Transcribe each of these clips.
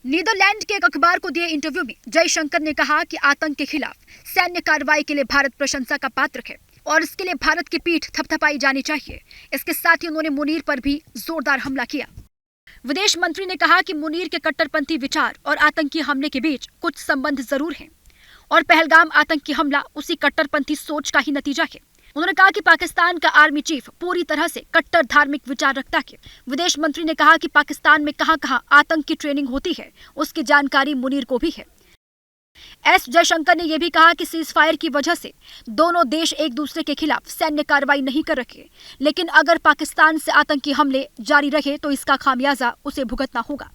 Netherlands के एक अखबार को दिए इंटरव्यू में जयशंकर ने कहा कि आतंक के खिलाफ सैन्य कार्रवाई के लिए भारत प्रशंसा का पात्र है और इसके लिए भारत की पीठ थपथपाई जानी चाहिए। इसके साथ ही उन्होंने मुनीर पर भी जोरदार हमला किया। विदेश मंत्री ने कहा कि मुनीर के कट्टरपंथी विचार और आतंकी हमले के बीच कुछ संबंध जरूर हैं और पहलगाम आतंकी हमला उसी कट्टरपंथी सोच का ही नतीजा है। उन्होंने कहा कि पाकिस्तान का आर्मी चीफ पूरी तरह से कट्टर धार्मिक विचार रखता है। विदेश मंत्री ने कहा कि पाकिस्तान में कहां-कहां आतंक की ट्रेनिंग होती है उसकी जानकारी मुनीर को भी है। एस जयशंकर ने यह भी कहा कि सीज फायर की वजह से दोनों देश एक दूसरे के खिलाफ सैन्य कार्रवाई नहीं कर रहे, लेकिन अगर पाकिस्तान से आतंकी हमले जारी रहे तो इसका खामियाजा उसे भुगतना होगा।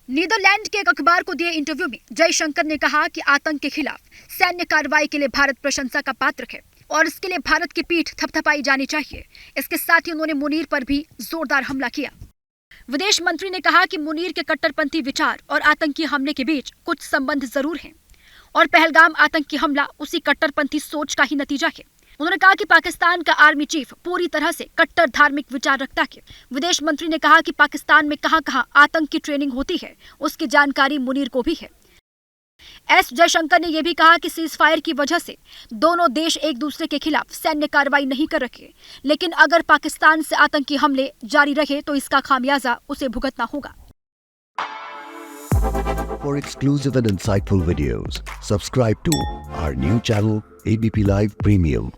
नीदरलैंड के एक अखबार को दिए इंटरव्यू में जयशंकर ने कहा कि आतंक के खिलाफ सैन्य कार्रवाई के लिए भारत प्रशंसा का पात्र है और इसके लिए भारत की पीठ थपथपाई जानी चाहिए। इसके साथ ही उन्होंने मुनीर पर भी जोरदार हमला किया। विदेश मंत्री ने कहा कि मुनीर के कट्टरपंथी विचार और आतंकी हमले के बीच कुछ संबंध जरूर हैं और पहलगाम आतंकी हमला उसी कट्टरपंथी सोच का ही नतीजा है। उन्होंने कहा कि पाकिस्तान का आर्मी चीफ पूरी तरह से कट्टर धार्मिक विचार रखता है। विदेश मंत्री ने कहा कि पाकिस्तान में कहां-कहां आतंक की ट्रेनिंग होती है उसकी जानकारी मुनीर को भी है। एस जयशंकर ने यह भी कहा कि सीज फायर की वजह से दोनों देश एक दूसरे के खिलाफ सैन्य कार्रवाई नहीं कर रहे, लेकिन अगर पाकिस्तान से आतंकी हमले जारी रहे तो इसका खामियाजा उसे भुगतना होगा। For exclusive and insightful videos, subscribe to our new channel ABP Live Premium.